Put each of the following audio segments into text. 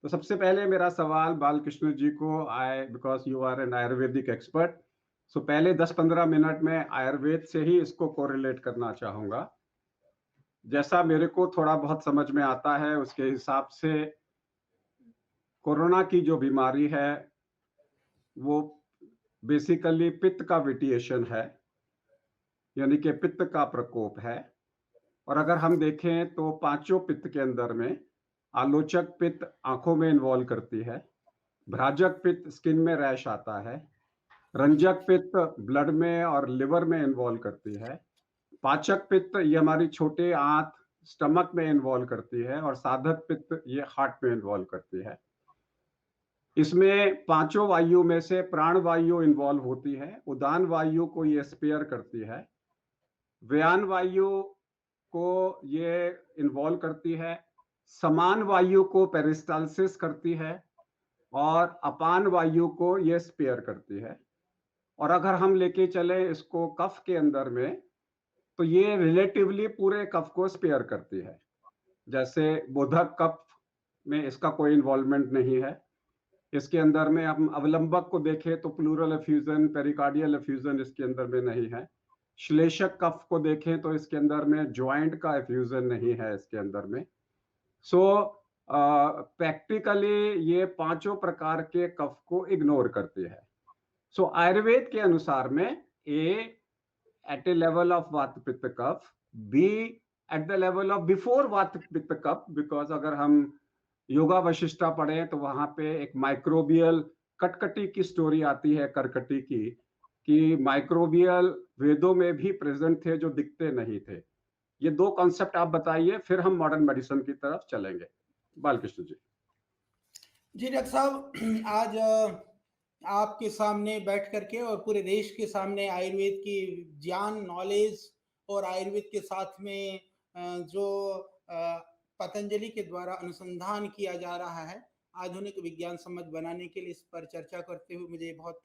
तो सबसे पहले मेरा सवाल बालकृष्ण जी को, I because you are an Ayurvedic expert, so पहले 10-15 मिनट में आयुर्वेद से ही इसको कोरिलेट करना चाहूंगा। जैसा मेरे को थोड़ा बहुत समझ में आता है उसके हिसाब से कोरोना की जो बीमारी है वो बेसिकली पित्त का विटिएशन है, यानी कि पित्त का प्रकोप है। और अगर हम देखें तो पांचों पित्त के अंदर में आलोचक पित्त आंखों में इन्वॉल्व करती है, भ्राजक पित्त स्किन में रैश आता है, रंजक पित्त ब्लड में और लिवर में इन्वॉल्व करती है, पाचक पित्त ये हमारी छोटे आंत स्टमक में इन्वॉल्व करती है, और साधक पित्त ये हार्ट में इन्वॉल्व करती है। इसमें पांचों वायु में से प्राण वायु इन्वॉल्व होती है, उदान वायु को ये स्पेयर करती है, व्यान वायु को ये इन्वॉल्व करती है, समान वायु को पेरिस्टालसिस करती है, और अपान वायु को ये स्पेयर करती है। और अगर हम लेके चले इसको कफ के अंदर में, तो ये रिलेटिवली पूरे कफ को स्पेयर करती है। जैसे बोधक कफ में इसका कोई इन्वॉल्वमेंट नहीं है। इसके अंदर में हम अवलंबक को देखें तो प्लूरल एफ्यूजन, पेरिकार्डियल एफ्यूजन इसके अंदर में नहीं है। श्लेषक कफ को देखें तो इसके अंदर में ज्वाइंट का एफ्यूजन नहीं है इसके अंदर में। सो प्रैक्टिकली ये पांचों प्रकार के कफ को इग्नोर करती है। सो आयुर्वेद के अनुसार में ए at a level of वात पित्त कफ, B at the level of before वात पित्त कफ, बिकॉज अगर हम योगा वशिष्ठा पढ़ें तो वहां पे एक माइक्रोबियल कटकटी की स्टोरी आती है, करकटी की, कि माइक्रोबियल वेदों में भी प्रेजेंट थे जो दिखते नहीं थे। ये दो कॉन्सेप्ट आप बताइए, फिर हम मॉडर्न मेडिसिन की तरफ चलेंगे। बालकृष्ण जी। जी डॉक्टर साहब, आज आपके सामने बैठ करके और पूरे देश के सामने आयुर्वेद की ज्ञान, नॉलेज और आयुर्वेद के साथ में जो पतंजलि के द्वारा अनुसंधान किया जा रहा है आधुनिक विज्ञान सम्मत बनाने के लिए, इस पर चर्चा करते हुए मुझे बहुत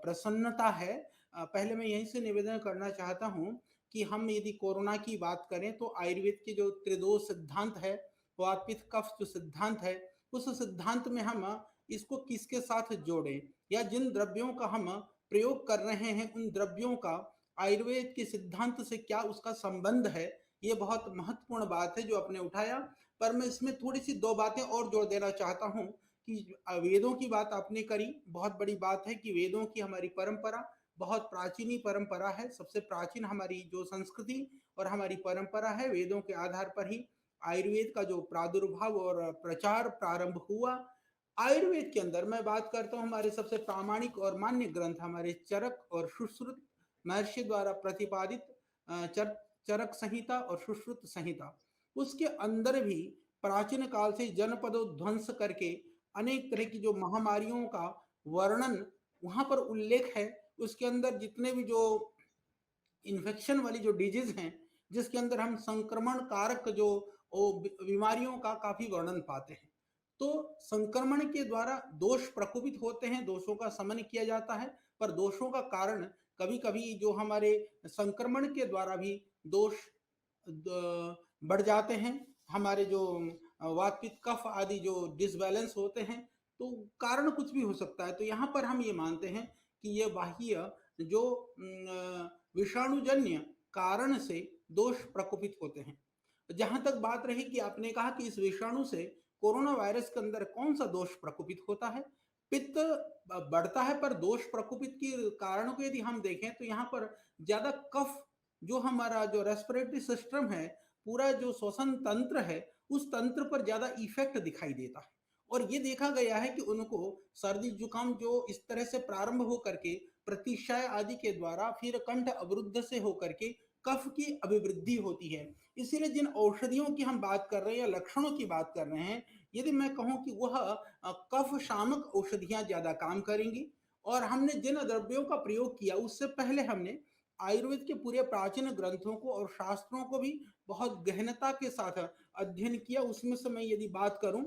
प्रसन्नता है। पहले मैं यहीं से निवेदन करना चाहता हूं कि हम यदि कोरोना की बात करें तो आयुर्वेद के जो त्रिदोष सिद्धांत है, वात पित्त कफ जो सिद्धांत है, उस सिद्धांत में हम इसको किसके साथ जोड़ें, या जिन द्रव्यों का हम प्रयोग कर रहे हैं उन द्रव्यों का आयुर्वेद के सिद्धांत से क्या उसका संबंध है, ये बहुत महत्वपूर्ण बात है जो आपने उठाया। पर मैं इसमें थोड़ी सी दो बातें और जोड़ देना चाहता हूं कि वेदों की बात आपने करी, बहुत बड़ी बात है कि वेदों की हमारी परंपरा बहुत प्राचीनी परंपरा है। सबसे प्राचीन हमारी जो संस्कृति और हमारी परंपरा है, वेदों के आधार पर ही आयुर्वेद का जो प्रादुर्भाव और प्रचार प्रारंभ हुआ। आयुर्वेद के अंदर मैं बात करता हूं, हमारे सबसे प्रामाणिक और मान्य ग्रंथ हमारे चरक और सुश्रुत महर्षि द्वारा प्रतिपादित चरक संहिता और सुश्रुत संहिता, उसके अंदर भी प्राचीन काल से जनपदों ध्वंस करके अनेक तरह की जो महामारियों का वर्णन वहां पर उल्लेख है। उसके अंदर जितने भी जो इन्फेक्शन वाली जो डिजीज हैं, जिसके अंदर हम संक्रमण कारक जो बीमारियों का काफी वर्णन पाते हैं। तो संक्रमण के द्वारा दोष प्रकोपित होते हैं, दोषों का शमन किया जाता है, पर दोषों का कारण कभी कभी जो हमारे संक्रमण के द्वारा भी दोष बढ़ जाते हैं। हमारे जो वात पित्त कफ आदि जो डिसबैलेंस होते हैं, तो कारण कुछ भी हो सकता है। तो यहाँ पर हम ये मानते हैं कि ये बाह्य जो विषाणुजन्य कारण से दोष प्रकोपित होते हैं। जहां तक बात रही कि आपने कहा कि इस विषाणु से कोरोना वायरस के अंदर कौन सा दोष प्रकोपित होता है, पित्त बढ़ता है, पर दोष प्रकोपित के कारणों को यदि हम देखें तो यहाँ पर ज्यादा कफ, जो हमारा जो रेस्पिरेटरी सिस्टम है, पूरा जो श्वसन तंत्र है, उस तंत्र पर ज्यादा इफेक्ट दिखाई देता है। और ये देखा गया है कि उनको सर्दी जुकाम जो इस तरह से प्रारंभ होकर के प्रतिशय आदि के द्वारा फिर कंठ अवरुद्ध से होकर के कफ की अभिवृद्धि होती है। इसीलिए जिन औषधियों की हम बात कर रहे हैं या लक्षणों की बात कर रहे हैं, यदि मैं कहूं कि वह कफ शामक औषधियां ज्यादा काम करेंगी। और हमने जिन द्रव्यों का प्रयोग किया उससे पहले हमने आयुर्वेद के पूरे प्राचीन ग्रंथों को और शास्त्रों को भी बहुत गहनता के साथ अध्ययन किया। उसमें से मैं यदि बात करूं,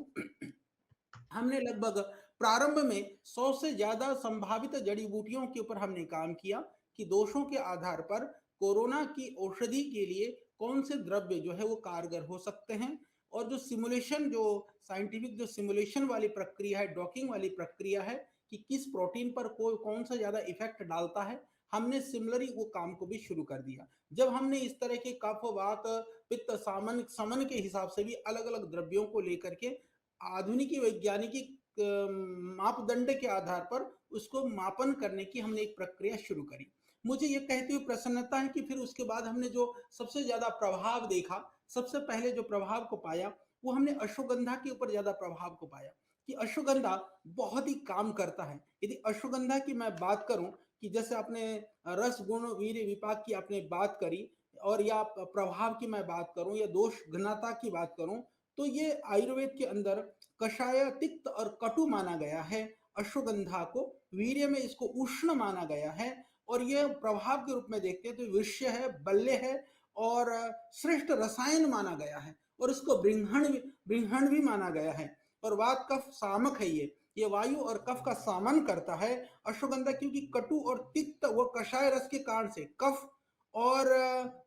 हमने लगभग प्रारंभ में 100 से ज्यादा संभावित जड़ी बूटियों के ऊपर हमने काम किया कि दोषों के आधार पर कोरोना की औषधि के लिए कौन से द्रव्य जो है वो कारगर हो सकते हैं। और जो सिमुलेशन, जो साइंटिफिक जो सिमुलेशन वाली प्रक्रिया है, डॉकिंग वाली प्रक्रिया है कि किस प्रोटीन पर कौन सा ज़्यादा इफ़ेक्ट डालता है, हमने सिमिलरली वो काम को भी शुरू कर दिया। जब हमने इस तरह के कफ, वात, पित्त, सामन समन के हिसाब से भी अलग-अलग द्रव्यों को लेकर के आधुनिक वैज्ञानिकी मापदंड के आधार पर उसको मापन करने की हमने एक प्रक्रिया शुरू करी। मुझे ये कहते हुए प्रसन्नता है कि फिर उसके बाद हमने जो सबसे ज़्यादा प्रभाव देखा, सबसे पहले जो प्रभाव को पाया, वो हमने अश्वगंधा के ऊपर ज़्यादा प्रभाव को पाया कि अश्वगंधा बहुत ही काम करता है। यदि अश्वगंधा की मैं बात करूँ कि जैसे आपने रस, गुण, वीर्य, विपाक की आपने बात करी और या प्रभाव की मैं बात करूँ या दोष घनता की बात करूँ, तो ये आयुर्वेद के अंदर कषाय, तिक्त और कटु माना गया है। अश्वगंधा को वीर्य में इसको उष्ण माना गया है और ये प्रभाव के रूप में देखते हैं तो विष्य है, बल्य है और श्रेष्ठ रसायन माना गया है और इसको बृंहण भी माना गया है। और वात कफ सामक है ये वायु और कफ का सामन करता है अश्वगंधा, क्योंकि कटु और तिक्त व कषाय रस के कारण से कफ और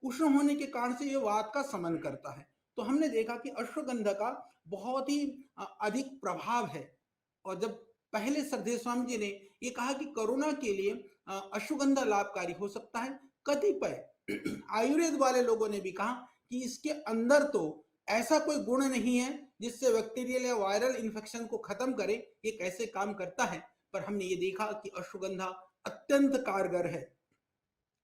उष्ण होने के कारण से ये वात का समन करता है। तो हमने देखा कि अश्वगंधा का बहुत ही अधिक प्रभाव है। और जब पहले श्रद्धेय स्वामी जी ने ये कहा कि कोरोना के लिए अश्वगंधा लाभकारी हो सकता है, कतिपय आयुर्वेद वाले लोगों ने भी कहा कि इसके अंदर तो ऐसा कोई गुण नहीं है जिससे बैक्टीरियल या वायरल इन्फेक्शन को खत्म करे, ये कैसे काम करता है। पर हमने ये देखा कि अश्वगंधा अत्यंत कारगर है।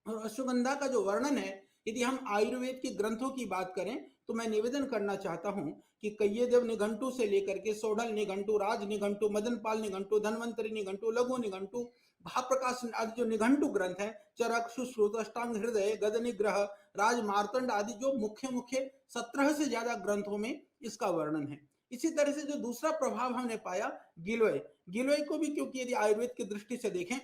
और अश्वगंधा का जो वर्णन है, यदि हम आयुर्वेद के ग्रंथों की बात करें तो मैं निवेदन करना चाहता हूं कि कय्यदेव निघंटु से लेकर के सोढ़ल निघंटु, राज निघंटु, मदनपाल निघंटु, धन्वंतरी निघंटु, लघु निघंटु, भाप्रकाश आदि जो निघंटु ग्रंथ है, चरक, सुश्रुत, अष्टांग हृदय, गद निग्रह, राज मार्तंड आदि जो मुख्य मुख्य 17 से ज्यादा ग्रंथों में इसका वर्णन है। इसी तरह से जो दूसरा प्रभाव हमने पाया, गिलोय, गिलोय को भी, क्योंकि यदि आयुर्वेद की दृष्टि से देखें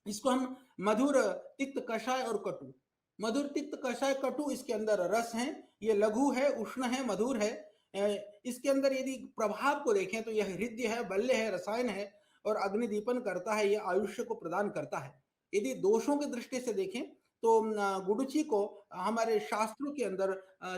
इसको हम मधुर, तिक्त, कषाय और कटु, मधुर, तिक्त, कषाय, कटु इसके अंदर रस है, ये लघु है, उष्ण है, मधुर है। इसके अंदर यदि प्रभाव को देखें तो यह हृदय है, बल्य है, रसायन है और अग्निदीपन करता है, यह आयुष्य को प्रदान करता है। यदि दोषों की दृष्टि से देखें तो गुडुचि को हमारे शास्त्रों के अंदर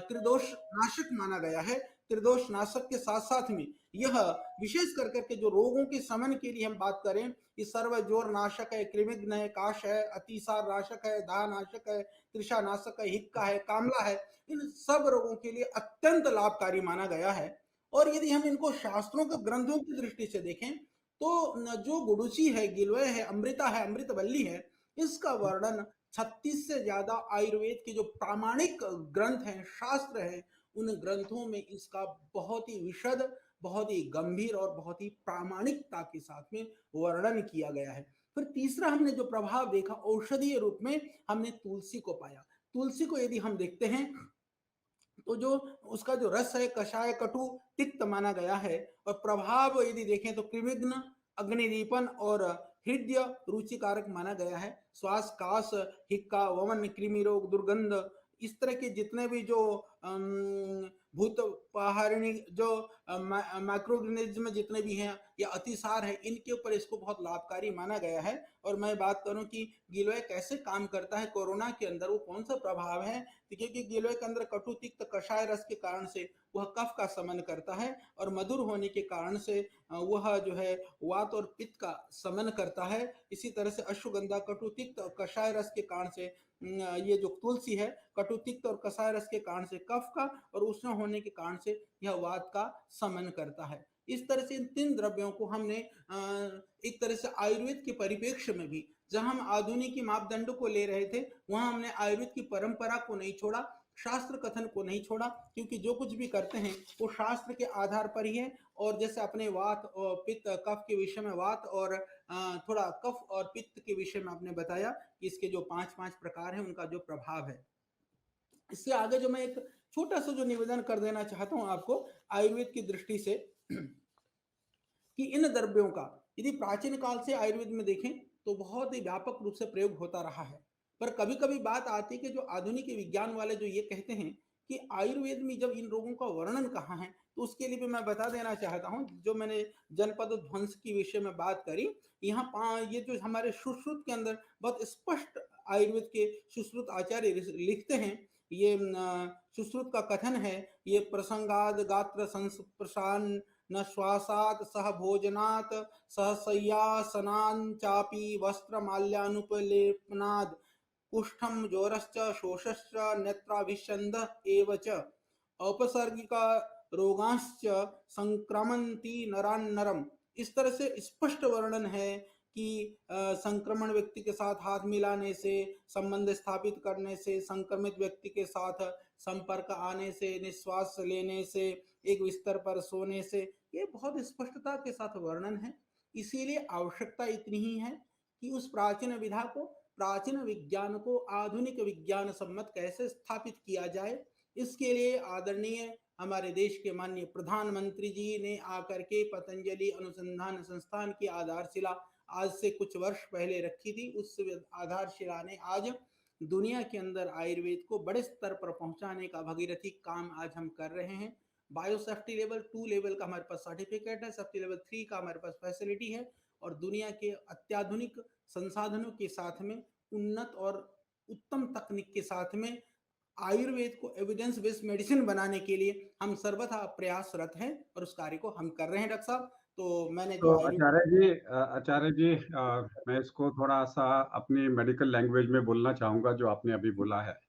त्रिदोष नाशक माना गया है। त्रिदोष नाशक के साथ साथ में यह विशेष कर करके जो रोगों के समन के लिए हम बात करें, ये सर्व जोर नाशक है, कृमिघ्न है, काश है, अतिसार नाशक है, दाह नाशक है, तृषा नाशक है, हिक्का है, कामला है, इन सब रोगों के लिए अत्यंत लाभकारी माना गया है। और यदि हम इनको शास्त्रों के ग्रंथों की दृष्टि से देखें तो जो गुडुचि है, गिलोय है, अमृता है, अमृतवल्ली है, इसका वर्णन 36 से ज्यादा आयुर्वेद के जो प्रामाणिक ग्रंथ हैं, शास्त्र हैं, उन ग्रंथों में इसका बहुत ही विशद, बहुत ही गंभीर और बहुत ही प्रामाणिकता के साथ में वर्णन किया गया है। फिर तीसरा हमने जो प्रभाव देखा, औषधीय रूप में हमने तुलसी को पाया। तुलसी को यदि हम देखते हैं तो जो उसका जो रस है, कषाय, कटु, तिक्त माना गया है और प्रभाव यदि देखें तो कृमिघ्न, अग्निदीपन और हृदय रुचिकारक माना गया है। श्वास, कास, हिक्का, वमन, कृमि रोग, दुर्गंध, इस तरह के जितने भी जो भूत पहारिणी जो माइक्रोऑर्गेनिज्म जितने भी हैं या अतिसार है, इनके ऊपर इसको बहुत लाभकारी माना गया है। और मैं बात करूं कि गिलोय कैसे काम करता है कोरोना के अंदर, वो कौन सा प्रभाव है, क्योंकि गिलोय के अंदर कटु, तिक्त, कषाय रस के कारण से वह कफ का समन करता है और मधुर होने के कारण से वह जो है वात और पित्त का समन करता है। इसी तरह से अश्वगंधा कटु, तिक्त और कषाय रस के कारण से ये जो तुलसी है, कटु, तिक्त और कषाय रस के कारण से कफ का और उष्ण होने के कारण से यह वात का समन करता है। इस तरह से इन 3 द्रव्यों को हमने एक तरह से आयुर्वेद के परिप्रेक्ष्य में भी, जहां हम आधुनिक मापदंडों को ले रहे थे, वहां हमने आयुर्वेद की परंपरा को नहीं छोड़ा, शास्त्र कथन को नहीं छोड़ा, क्योंकि जो कुछ भी करते हैं वो शास्त्र के आधार पर ही है। और जैसे अपने वात और पित्त, कफ के विषय में वात और थोड़ा कफ और पित्त के विषय में आपने बताया कि इसके जो 5 प्रकार हैं उनका जो प्रभाव है। इससे आगे जो मैं एक छोटा सा जो निवेदन कर देना चाहता हूं आपको आयुर्वेद की दृष्टि से कि इन द्रव्यों का यदि प्राचीन काल से आयुर्वेद में देखें तो बहुत ही व्यापक रूप से प्रयोग होता रहा है। पर कभी कभी बात आती है कि जो आधुनिक विज्ञान वाले जो ये कहते हैं कि आयुर्वेद में जब इन रोगों का वर्णन कहाँ है, तो उसके लिए भी मैं बता देना चाहता हूँ। जो मैंने जनपद ध्वंस की विषय में बात करी, यहाँ ये जो हमारे सुश्रुत के अंदर बहुत स्पष्ट आयुर्वेद के सुश्रुत आचार्य लिखते हैं ये सुश्रुत का कथन है, ये प्रसंगाद गात्र संस्प्रशान न श्वासात् सह भोजनात् सह शय्यासनान् चापि वस्त्रमाल्यानुपलेपनाद् कुष्ठं ज्वरश्च शोषश्च नेत्राभिषन्दः एव च औपसर्गिक रोगांश्च संक्रमन्ति नरान्नरम। इस तरह से स्पष्ट वर्णन है कि संक्रमण व्यक्ति के साथ हाथ मिलाने से, संबंध स्थापित करने से, संक्रमित व्यक्ति के साथ संपर्क आने से, निश्वास लेने से, एक बिस्तर पर सोने से, ये बहुत स्पष्टता के साथ वर्णन है। इसीलिए आवश्यकता इतनी ही है कि उस प्राचीन विधा को, प्राचीन विज्ञान को आधुनिक विज्ञान सम्मत कैसे स्थापित किया जाए। इसके लिए आदरणीय हमारे देश के माननीय प्रधानमंत्री जी ने आकर के पतंजलि अनुसंधान संस्थान की आधारशिला आज से कुछ वर्ष पहले रखी थी। उस आधारशिला ने आज दुनिया के अंदर आयुर्वेद को बड़े स्तर पर पहुंचाने का भगीरथी काम आज हम कर रहे हैं। बायो सेफ्टी लेवल 2 लेवल का हमारे पास सर्टिफिकेट है, सेफ्टी लेवल 3 का हमारे पास फैसिलिटी है, और दुनिया के अत्याधुनिक संसाधनों के साथ में, उन्नत और उत्तम तकनीक के साथ में आयुर्वेद को एविडेंस बेस्ड मेडिसिन बनाने के लिए हम सर्वथा प्रयासरत हैं और उस कार्य को हम कर रहे हैं। डॉक्टर साहब, तो मैंने तो जो आचार्य जी मैं इसको थोड़ा सा अपनी मेडिकल लैंग्वेज में बोलना चाहूँगा जो आपने अभी बोला है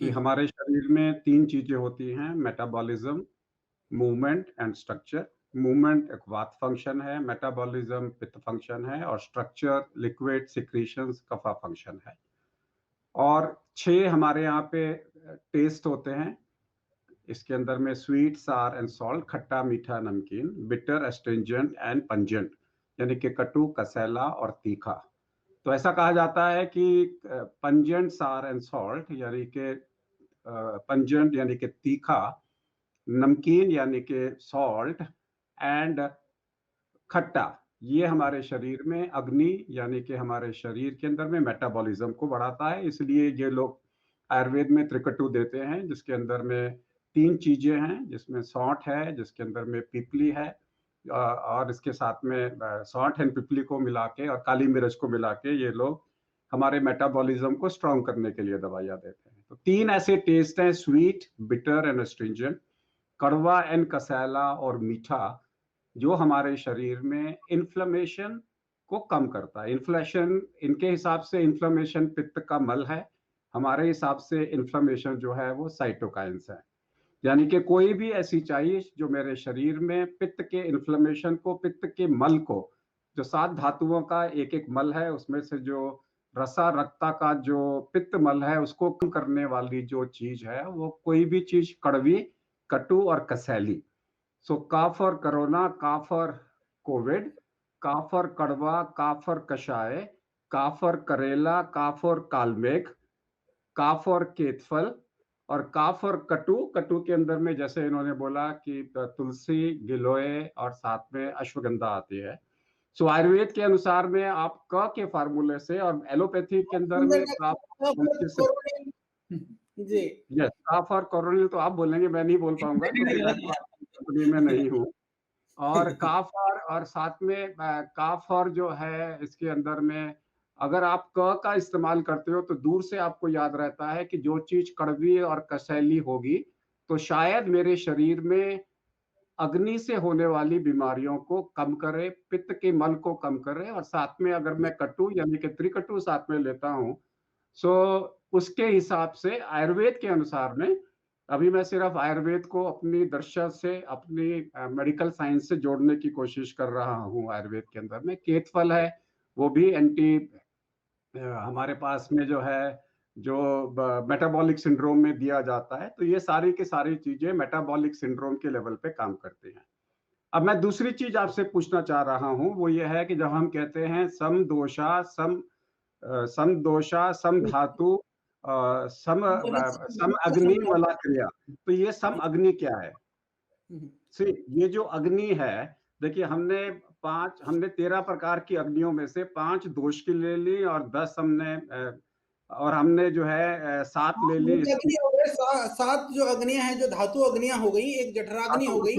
कि हमारे शरीर में 3 चीज़ें होती हैं, metabolism, movement and structure. Movement एक वात फंक्शन है, मेटाबॉलिज्म पित्त फंक्शन है और स्ट्रक्चर लिक्विड सिक्रीशंस कफा फंक्शन है। और 6 हमारे यहाँ पे टेस्ट होते हैं। इसके अंदर में स्वीट, सार एंड सॉल्ट, खट्टा, मीठा, नमकीन, बिटर, एस्ट्रिंजेंट एंड पंजेंट, यानी कि कटु, कसैला और तीखा। तो ऐसा कहा जाता है कि पंजेंट, सार एंड सॉल्ट यानी कि पंजेंट यानी कि तीखा, नमकीन यानी कि सॉल्ट एंड खट्टा, ये हमारे शरीर में अग्नि यानी कि हमारे शरीर के अंदर में मेटाबॉलिज्म को बढ़ाता है। इसलिए ये लोग आयुर्वेद में त्रिकटु देते हैं जिसके अंदर में 3 चीजें हैं, जिसमें सौंठ है, जिसके अंदर में पीपली है और इसके साथ में सौंठ एंड पीपली को मिला के और काली मिर्च को मिला के ये लोग हमारे मेटाबॉलिज्म को स्ट्रॉन्ग करने के लिए दवाइयां देते हैं। तो 3 ऐसे टेस्ट हैं, स्वीट, बिटर एंड एस्ट्रिंजेंट, कड़वा एंड कसैला और मीठा, जो हमारे शरीर में इन्फ्लेमेशन को कम करता है। इन्फ्लेशन, इनके हिसाब से इन्फ्लेमेशन पित्त का मल है, हमारे हिसाब से इन्फ्लेमेशन जो है वो साइटोकाइंस है। यानी कि कोई भी ऐसी चीज जो मेरे शरीर में पित्त के इन्फ्लेमेशन को, पित्त के मल को, जो 7 धातुओं का एक एक मल है, उसमें से जो रसा रक्ता का जो पित्त मल है उसको कम करने वाली जो चीज है वो कोई भी चीज कड़वी, कटु और कसैली। So का फॉर कोरोना, का फॉर कोविड, का फॉर कड़वा, का फॉर कषाय, का फॉर करेला, का फॉर कालमेघ, का फॉर केतफल और का फॉर कटु। कटु के अंदर में जैसे इन्होंने बोला कि तुलसी, गिलोय और साथ में अश्वगंधा आती है। सो आयुर्वेद के अनुसार में आप क के फार्मूले से और एलोपैथी के अंदर में आप जी यस, काफ और कोरोनिल तो आप बोलेंगे, मैं नहीं बोल पाऊंगा क्योंकि मैं तो आपकी कंपनी में नहीं हूँ। और काफ और साथ में काफ और जो है इसके अंदर में अगर आप क का इस्तेमाल करते हो तो दूर से आपको याद रहता है कि जो चीज कड़वी और कसैली होगी तो शायद मेरे शरीर में अग्नि से होने वाली बीमारियों को कम करे, पित्त के मल को कम करे। और साथ में अगर मैं कटु यानी कि त्रिकटु साथ में लेता हूँ सो उसके हिसाब से आयुर्वेद के अनुसार में, अभी मैं सिर्फ आयुर्वेद को अपनी दर्शन से, अपनी मेडिकल साइंस से जोड़ने की कोशिश कर रहा हूँ। आयुर्वेद के अंदर में केतफल है, वो भी एंटी हमारे पास में जो है जो मेटाबॉलिक सिंड्रोम में दिया जाता है। तो ये सारी की सारी चीजें मेटाबॉलिक सिंड्रोम के लेवल पे काम करती हैं। अब मैं दूसरी चीज आपसे पूछना चाह रहा हूँ, वो ये है कि जब हम कहते हैं सम दोषा, सम दोषा, सम धातु, सम अग्नि मला क्रिया, तो ये सम अग्नि क्या है? सी, ये जो अग्नि है, देखिए हमने 13 प्रकार की अग्नियों में से 5 दोष की ले ली और 10 हमने जो है 7 ले ली। 7 जो अग्नियां हैं, जो धातु अग्नियां हो गई, एक जठराग्नि हो गई।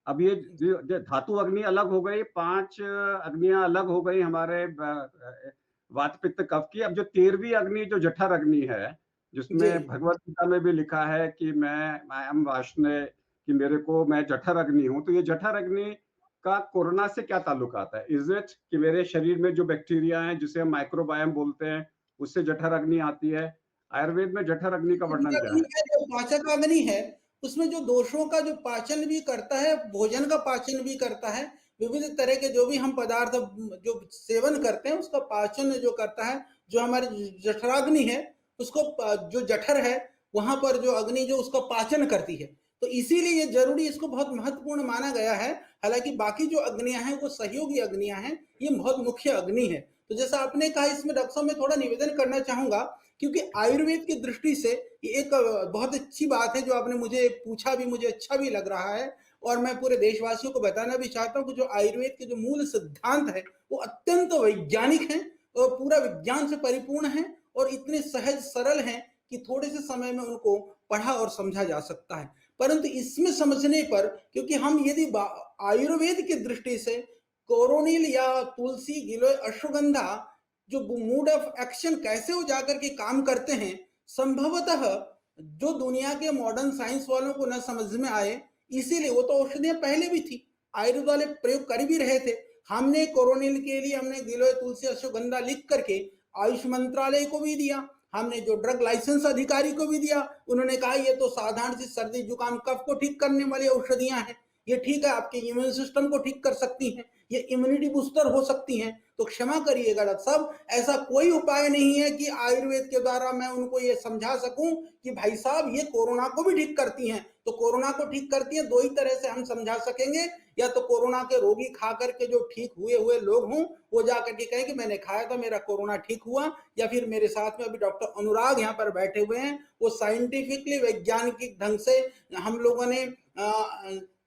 अब ये जो धातु अग्नि अलग हो गई, 5 अग्नियां अलग हो गई हमारे वात पित्त कफ की। अब जो 13वीं अग्नि जो जठर अग्नि है, जी। जिसमें भगवत गीता में भी लिखा है कि मैं एम वार्ष्णेय, कि मैं जठर अग्नि हूँ। तो ये जठर अग्नि का कोरोना से क्या ताल्लुक आता है? इज़ इट कि मेरे शरीर में जो बैक्टीरिया हैं, जिसे हम माइक्रोबायोम बोलते हैं, उससे जठर अग्नि आती है? आयुर्वेद में जठर अग्नि का वर्णन क्या अग्नि है? है जो पाचक अग्नि है, उसमें जो दोषों का जो पाचन भी करता है, भोजन का पाचन भी करता है, विविध तरह के जो भी हम पदार्थ जो सेवन करते हैं, उसका पाचन जो करता है, जो हमारी जठराग्नि है, उसको जो जठर है, वहाँ पर जो अग्नि जो उसका पाचन करती है। तो इसीलिए ये ज़रूरी इसको बहुत महत्वपूर्ण माना गया है। हालाँकि बाकी जो अग्नियाँ हैं, वो सहयोगी अग्नियाँ हैं, ये बहुत मुख्य अग्नि है। तो जैसा आपने कहा इसमें डॉक्टर साहब मैं थोड़ा निवेदन करना चाहूँगा क्योंकि आयुर्वेद की दृष्टि से ये एक बहुत अच्छी बात है जो आपने मुझे पूछा भी मुझे अच्छा भी लग रहा है और मैं पूरे देशवासियों को बताना भी चाहता हूँ कि जो आयुर्वेद के जो मूल सिद्धांत है वो अत्यंत वैज्ञानिक हैं और पूरा विज्ञान से परिपूर्ण है और इतने सहज सरल हैं कि थोड़े से समय में उनको पढ़ा और समझा जा सकता है परंतु इसमें समझने पर क्योंकि हम यदि आयुर्वेद की दृष्टि से कोरोनिल या तुलसी गिलोय अश्वगंधा जो मूड ऑफ एक्शन कैसे वो जाकर के काम करते हैं संभवतः जो दुनिया के मॉडर्न साइंस वालों को न समझ में आए इसीलिए वो तो औषधियां पहले भी थी आयुर्वेद वाले प्रयोग कर भी रहे थे हमने कोरोनिल के लिए हमने गिलोय तुलसी अश्वगंधा लिख करके आयुष मंत्रालय को भी दिया हमने जो ड्रग लाइसेंस अधिकारी को भी दिया उन्होंने कहा ये तो साधारण सी सर्दी जुकाम कफ को ठीक करने वाली औषधियां हैं ये ठीक है आपके इम्यून सिस्टम को ठीक कर सकती हैं ये इम्यूनिटी बूस्टर हो सकती हैं तो क्षमा करिएगा डॉक्टर साहब ऐसा कोई उपाय नहीं है कि आयुर्वेद के द्वारा मैं उनको ये समझा सकूं कि भाई साहब ये कोरोना को भी ठीक करती हैं तो कोरोना को ठीक करती हैं दो ही तरह से हम समझा सकेंगे या तो कोरोना के रोगी खा करके जो ठीक हुए हुए लोग हों वो जाकर के कहें कि मैंने खाया था मेरा कोरोना ठीक हुआ या फिर मेरे साथ में अभी डॉक्टर अनुराग यहाँ पर बैठे हुए हैं वो साइंटिफिकली वैज्ञानिक ढंग से हम लोगों ने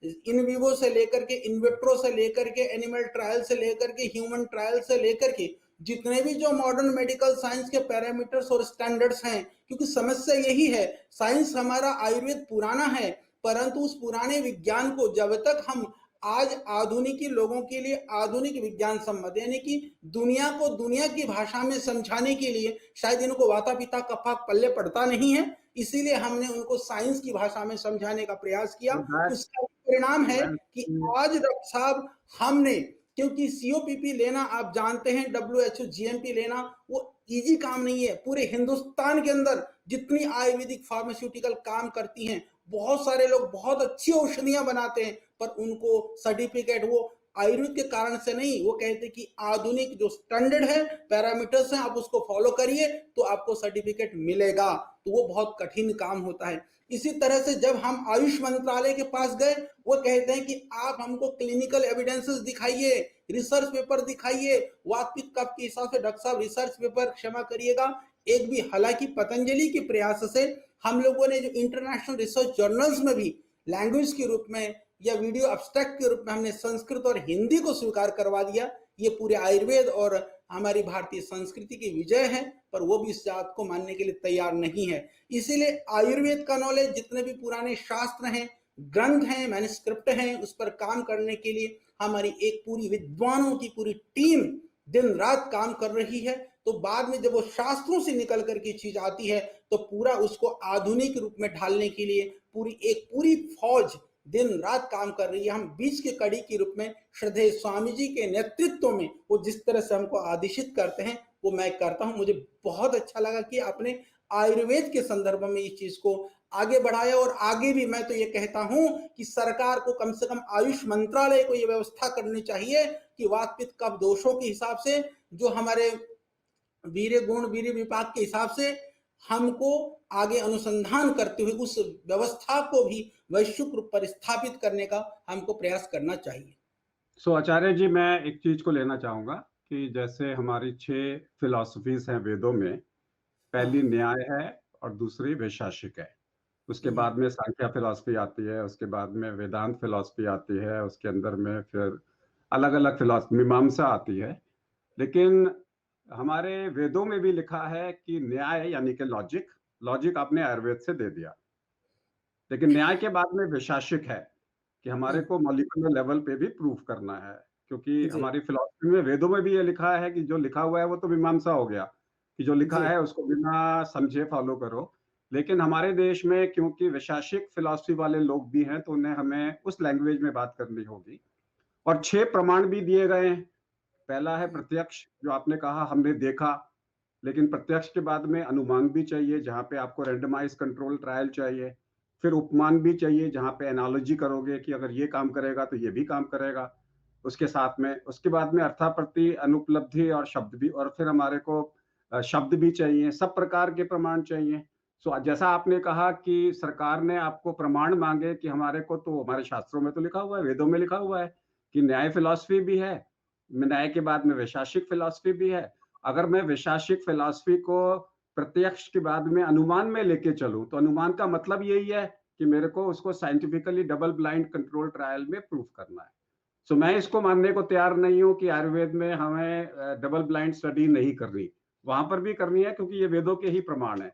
इन विवो से लेकर के इन विट्रो से लेकर के एनिमल ट्रायल से लेकर के ह्यूमन ट्रायल से लेकर के जितने भी जो मॉडर्न मेडिकल साइंस के पैरामीटर्स और स्टैंडर्ड्स हैं क्योंकि समस्या यही है साइंस हमारा आयुर्वेद पुराना है परंतु उस पुराने विज्ञान को जब तक हम आज आधुनिक लोगों के लिए आधुनिक विज्ञान सम्मत यानी कि दुनिया को दुनिया की भाषा में समझाने के लिए शायद इनको वाता पिता कफा पल्ले पड़ता नहीं है इसीलिए हमने उनको साइंस की भाषा में समझाने का प्रयास किया उसका परिणाम है कि आज डॉक्टर साहब हमने क्योंकि सीओपीपी लेना आप जानते हैं डब्ल्यूएचओ जीएमपी लेना वो इजी काम नहीं है पूरे हिंदुस्तान के अंदर जितनी आयुर्वेदिक फार्मास्यूटिकल काम करती हैं बहुत सारे लोग बहुत अच्छी औषधियां बनाते हैं पर उनको सर्टिफिकेट वो आयुर्वेद के कारण से नहीं वो कहते कि आधुनिक जो स्टैंडर्ड है पैरामीटर्स हैं आप उसको फॉलो करिए तो आपको सर्टिफिकेट मिलेगा तो वो बहुत कठिन काम होता है इसी तरह से जब हम आयुष मंत्रालय के पास गए वो कहते हैं कि आप हमको क्लिनिकल एविडेंसेस दिखाइए रिसर्च पेपर दिखाइए वात पित्त कफ के हिसाब से डॉक्टर साहब रिसर्च पेपर क्षमा करिएगा एक भी हालांकि पतंजलि के प्रयास से हम लोगों ने जो इंटरनेशनल रिसर्च जर्नल्स में भी लैंग्वेज के रूप में या वीडियो अब्स्ट्रैक्ट के रूप में हमने संस्कृत और हिंदी को स्वीकार करवा दिया ये पूरे आयुर्वेद और हमारी भारतीय संस्कृति की विजय है पर वो भी इस बात को मानने के लिए तैयार नहीं है इसीलिए आयुर्वेद का नॉलेज जितने भी पुराने शास्त्र हैं ग्रंथ हैं मैन्युस्क्रिप्ट हैं उस पर काम करने के लिए हमारी एक पूरी विद्वानों की पूरी टीम दिन रात काम कर रही है तो बाद में जब वो शास्त्रों से निकल करके चीज आती है तो पूरा उसको आधुनिक रूप में ढालने के लिए पूरी फौज दिन रात काम कर रही है हम बीच के कड़ी के रूप में श्रद्धेय स्वामी जी के नेतृत्व में वो जिस तरह से हमको आदेशित करते हैं वो मैं करता हूं मुझे बहुत अच्छा लगा कि आपने आयुर्वेद के संदर्भ में इस चीज को आगे बढ़ाया और आगे भी मैं तो ये कहता हूं कि सरकार को कम से कम आयुष मंत्रालय को ये व्यवस्था करनी चाहिए कि वात पित्त कफ दोषों के हिसाब से जो हमारे वीर्य गुण वीर्य विपाक के हिसाब से हमको आगे अनुसंधान करते हुए उस व्यवस्था को भी वैश्विक रूप पर स्थापित करने का हमको प्रयास करना चाहिए आचार्य जी मैं एक चीज को लेना चाहूंगा कि जैसे हमारी 6 फिलॉसफीज हैं वेदों में पहली हाँ न्याय है और दूसरी वैशासिक है उसके बाद में सांख्या फिलॉसफी आती है उसके बाद में वेदांत फिलॉसफी आती है उसके अंदर में फिर अलग अलग फिलॉसफी मीमांसा आती है लेकिन हमारे वेदों में भी लिखा है कि न्याय यानी कि लॉजिक लॉजिक आपने आयुर्वेद से दे दिया लेकिन न्याय के बाद में वैशासिक है कि हमारे को मॉलिक्यूलर लेवल पे भी प्रूफ करना है क्योंकि जी हमारी फिलॉसफी में वेदों में भी ये लिखा है कि जो लिखा हुआ है वो तो मीमांसा हो गया कि जो लिखा जी, है उसको बिना समझे फॉलो करो। लेकिन हमारे देश में क्योंकि वैशेषिक फिलॉसफी वाले लोग भी हैं, तो उन्हें हमें उस लैंग्वेज में बात करनी होगी और 6 प्रमाण भी दिए गए हैं। पहला है हुँ, प्रत्यक्ष, जो आपने कहा हमने देखा, लेकिन प्रत्यक्ष के बाद में अनुमान भी चाहिए, जहाँ पे आपको रैंडमाइज़ कंट्रोल ट्रायल चाहिए। फिर उपमान भी चाहिए, जहाँ पे एनालॉजी करोगे कि अगर ये काम करेगा, तो ये भी काम करेगा। उसके साथ में उसके बाद में अर्थाप्रति, अनुपलब्धि और शब्द भी, और फिर हमारे को शब्द भी चाहिए, सब प्रकार के प्रमाण चाहिए। सो जैसा आपने कहा कि सरकार ने आपको प्रमाण माँगे कि हमारे को तो हमारे शास्त्रों में तो लिखा हुआ है, वेदों में लिखा हुआ है कि न्याय फिलॉसफी भी है, न्याय के बाद में वैशेषिक फिलॉसफी भी है। अगर मैं वैशेषिक फिलॉसफी को प्रत्यक्ष के बाद में अनुमान में लेके चलूँ, तो अनुमान का मतलब यही है कि मेरे को उसको scientifically double blind control trial में प्रूव करना है। सो मैं इसको मानने को तैयार नहीं हूँ कि आयुर्वेद में हमें डबल ब्लाइंड स्टडी नहीं करनी। वहाँ पर भी करनी है क्योंकि ये वेदों के ही प्रमाण हैं।